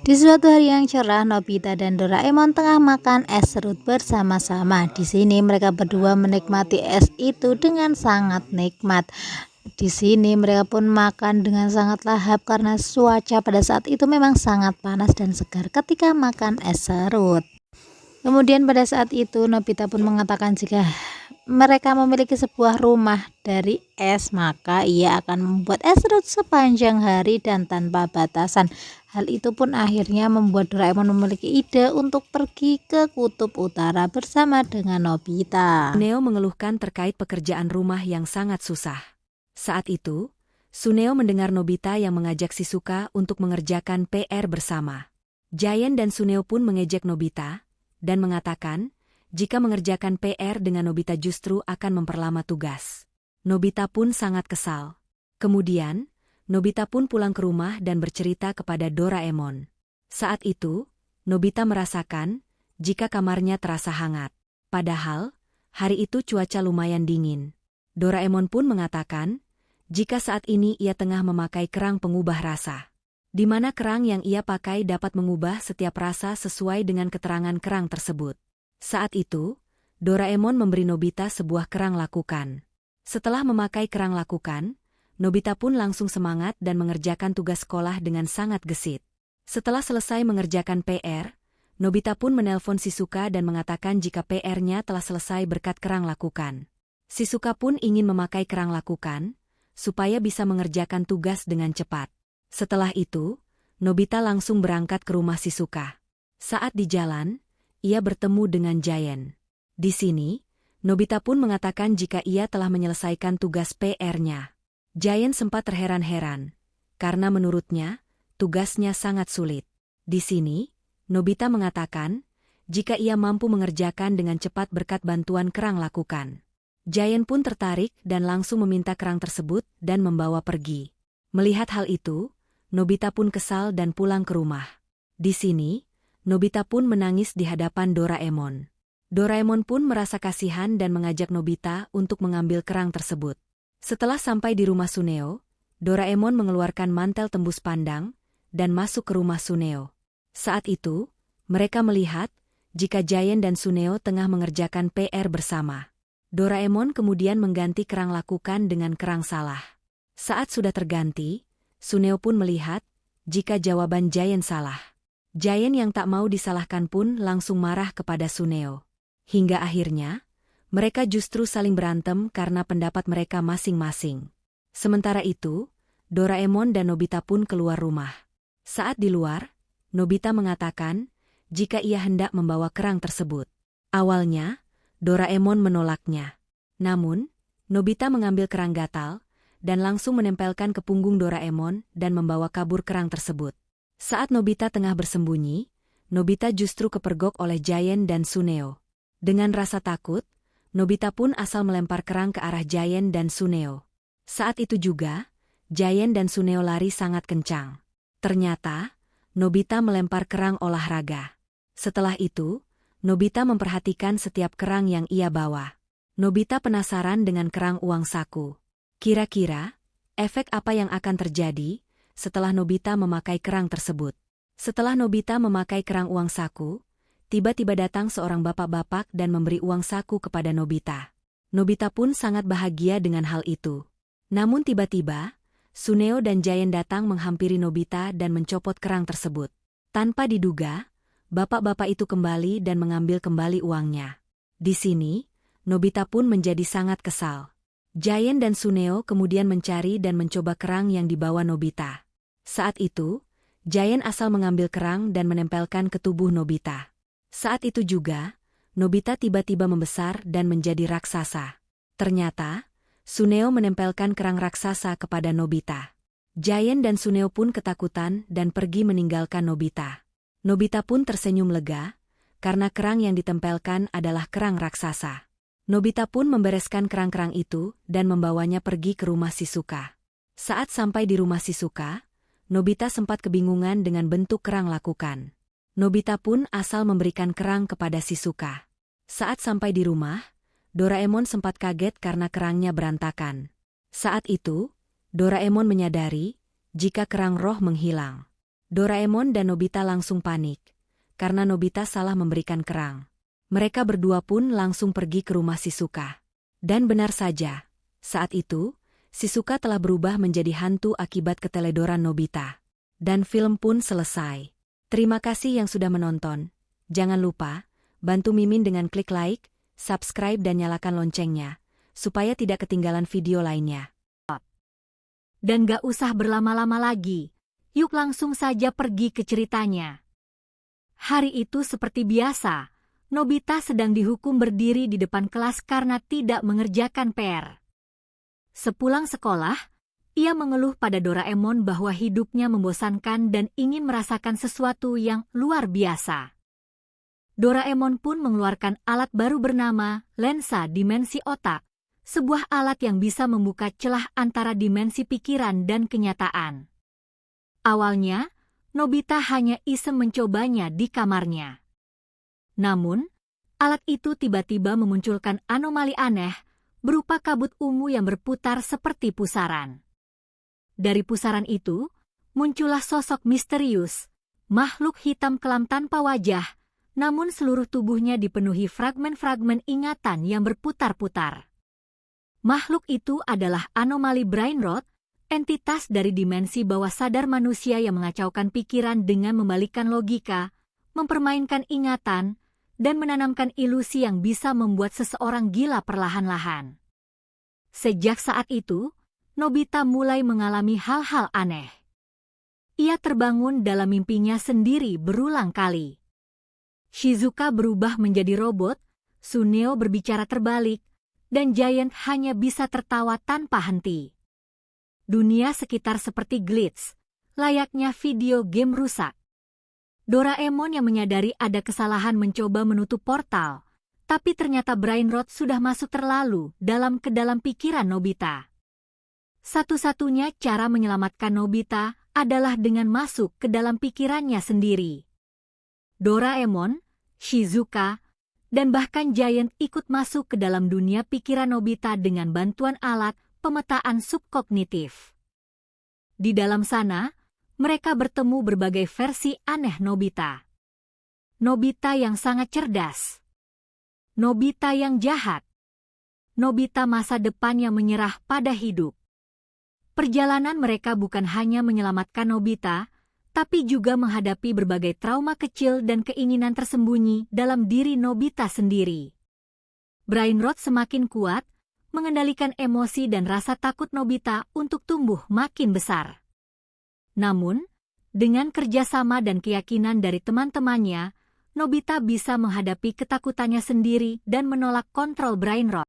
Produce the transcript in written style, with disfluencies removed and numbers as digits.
Di suatu hari yang cerah, Nobita dan Doraemon tengah makan es serut bersama-sama. Di sini mereka berdua menikmati es itu dengan sangat nikmat. Di sini mereka pun makan dengan sangat lahap karena cuaca pada saat itu memang sangat panas dan segar ketika makan es serut. Kemudian pada saat itu Nobita pun mengatakan jika mereka memiliki sebuah rumah dari es, maka ia akan membuat es serut sepanjang hari dan tanpa batasan. Hal itu pun akhirnya membuat Doraemon memiliki ide untuk pergi ke kutub utara bersama dengan Nobita. Suneo mengeluhkan terkait pekerjaan rumah yang sangat susah. Saat itu, Suneo mendengar Nobita yang mengajak Shizuka untuk mengerjakan PR bersama. Giant dan Suneo pun mengejek Nobita dan mengatakan, jika mengerjakan PR dengan Nobita justru akan memperlama tugas. Nobita pun sangat kesal. Kemudian, Nobita pun pulang ke rumah dan bercerita kepada Doraemon. Saat itu, Nobita merasakan jika kamarnya terasa hangat. Padahal, hari itu cuaca lumayan dingin. Doraemon pun mengatakan, jika saat ini ia tengah memakai kerang pengubah rasa. Di mana kerang yang ia pakai dapat mengubah setiap rasa sesuai dengan keterangan kerang tersebut. Saat itu, Doraemon memberi Nobita sebuah kerang lakukan. Setelah memakai kerang lakukan, Nobita pun langsung semangat dan mengerjakan tugas sekolah dengan sangat gesit. Setelah selesai mengerjakan PR, Nobita pun menelpon Shizuka dan mengatakan jika PR-nya telah selesai berkat kerang lakukan. Shizuka pun ingin memakai kerang lakukan, supaya bisa mengerjakan tugas dengan cepat. Setelah itu, Nobita langsung berangkat ke rumah Shizuka. Saat di jalan, ia bertemu dengan Giant. Di sini, Nobita pun mengatakan jika ia telah menyelesaikan tugas PR-nya. Giant sempat terheran-heran, karena menurutnya, tugasnya sangat sulit. Di sini, Nobita mengatakan, jika ia mampu mengerjakan dengan cepat berkat bantuan kerang lakukan. Giant pun tertarik dan langsung meminta kerang tersebut dan membawa pergi. Melihat hal itu, Nobita pun kesal dan pulang ke rumah. Di sini, Nobita pun menangis di hadapan Doraemon. Doraemon pun merasa kasihan dan mengajak Nobita untuk mengambil kerang tersebut. Setelah sampai di rumah Suneo, Doraemon mengeluarkan mantel tembus pandang dan masuk ke rumah Suneo. Saat itu, mereka melihat jika Giant dan Suneo tengah mengerjakan PR bersama. Doraemon kemudian mengganti kerang lakukan dengan kerang salah. Saat sudah terganti, Suneo pun melihat jika jawaban Giant salah. Giant yang tak mau disalahkan pun langsung marah kepada Suneo. Hingga akhirnya, mereka justru saling berantem karena pendapat mereka masing-masing. Sementara itu, Doraemon dan Nobita pun keluar rumah. Saat di luar, Nobita mengatakan jika ia hendak membawa kerang tersebut. Awalnya, Doraemon menolaknya. Namun, Nobita mengambil kerang gatal dan langsung menempelkan ke punggung Doraemon dan membawa kabur kerang tersebut. Saat Nobita tengah bersembunyi, Nobita justru kepergok oleh Giant dan Suneo. Dengan rasa takut, Nobita pun asal melempar kerang ke arah Giant dan Suneo. Saat itu juga, Giant dan Suneo lari sangat kencang. Ternyata, Nobita melempar kerang olahraga. Setelah itu, Nobita memperhatikan setiap kerang yang ia bawa. Nobita penasaran dengan kerang uang saku. Kira-kira, efek apa yang akan terjadi setelah Nobita memakai kerang tersebut? Setelah Nobita memakai kerang uang saku, tiba-tiba datang seorang bapak-bapak dan memberi uang saku kepada Nobita. Nobita pun sangat bahagia dengan hal itu. Namun tiba-tiba, Suneo dan Giant datang menghampiri Nobita dan mencopot kerang tersebut. Tanpa diduga, bapak-bapak itu kembali dan mengambil kembali uangnya. Di sini, Nobita pun menjadi sangat kesal. Giant dan Suneo kemudian mencari dan mencoba kerang yang dibawa Nobita. Saat itu, Giant asal mengambil kerang dan menempelkan ke tubuh Nobita. Saat itu juga, Nobita tiba-tiba membesar dan menjadi raksasa. Ternyata, Suneo menempelkan kerang raksasa kepada Nobita. Giant dan Suneo pun ketakutan dan pergi meninggalkan Nobita. Nobita pun tersenyum lega, karena kerang yang ditempelkan adalah kerang raksasa. Nobita pun membereskan kerang-kerang itu dan membawanya pergi ke rumah Shizuka. Saat sampai di rumah Shizuka, Nobita sempat kebingungan dengan bentuk kerang lakukan. Nobita pun asal memberikan kerang kepada Shizuka. Saat sampai di rumah, Doraemon sempat kaget karena kerangnya berantakan. Saat itu, Doraemon menyadari jika kerang roh menghilang. Doraemon dan Nobita langsung panik, karena Nobita salah memberikan kerang. Mereka berdua pun langsung pergi ke rumah Shizuka. Dan benar saja, saat itu, Shizuka telah berubah menjadi hantu akibat keteledoran Nobita. Dan film pun selesai. Terima kasih yang sudah menonton. Jangan lupa, bantu Mimin dengan klik like, subscribe dan nyalakan loncengnya, supaya tidak ketinggalan video lainnya. Dan gak usah berlama-lama lagi, yuk langsung saja pergi ke ceritanya. Hari itu seperti biasa, Nobita sedang dihukum berdiri di depan kelas karena tidak mengerjakan PR. Sepulang sekolah, ia mengeluh pada Doraemon bahwa hidupnya membosankan dan ingin merasakan sesuatu yang luar biasa. Doraemon pun mengeluarkan alat baru bernama lensa dimensi otak, sebuah alat yang bisa membuka celah antara dimensi pikiran dan kenyataan. Awalnya, Nobita hanya iseng mencobanya di kamarnya. Namun, alat itu tiba-tiba memunculkan anomali aneh, berupa kabut ungu yang berputar seperti pusaran. Dari pusaran itu, muncullah sosok misterius, makhluk hitam kelam tanpa wajah, namun seluruh tubuhnya dipenuhi fragmen-fragmen ingatan yang berputar-putar. Makhluk itu adalah anomali brain rot, entitas dari dimensi bawah sadar manusia yang mengacaukan pikiran dengan membalikkan logika, mempermainkan ingatan, dan menanamkan ilusi yang bisa membuat seseorang gila perlahan-lahan. Sejak saat itu, Nobita mulai mengalami hal-hal aneh. Ia terbangun dalam mimpinya sendiri berulang kali. Shizuka berubah menjadi robot, Suneo berbicara terbalik, dan Giant hanya bisa tertawa tanpa henti. Dunia sekitar seperti glitch, layaknya video game rusak. Doraemon yang menyadari ada kesalahan mencoba menutup portal, tapi ternyata brain rot sudah masuk terlalu dalam ke dalam pikiran Nobita. Satu-satunya cara menyelamatkan Nobita adalah dengan masuk ke dalam pikirannya sendiri. Doraemon, Shizuka, dan bahkan Giant ikut masuk ke dalam dunia pikiran Nobita dengan bantuan alat pemetaan subkognitif. Di dalam sana, mereka bertemu berbagai versi aneh Nobita. Nobita yang sangat cerdas. Nobita yang jahat. Nobita masa depan yang menyerah pada hidup. Perjalanan mereka bukan hanya menyelamatkan Nobita, tapi juga menghadapi berbagai trauma kecil dan keinginan tersembunyi dalam diri Nobita sendiri. Brain rot semakin kuat, mengendalikan emosi dan rasa takut Nobita untuk tumbuh makin besar. Namun, dengan kerjasama dan keyakinan dari teman-temannya, Nobita bisa menghadapi ketakutannya sendiri dan menolak kontrol brain rot.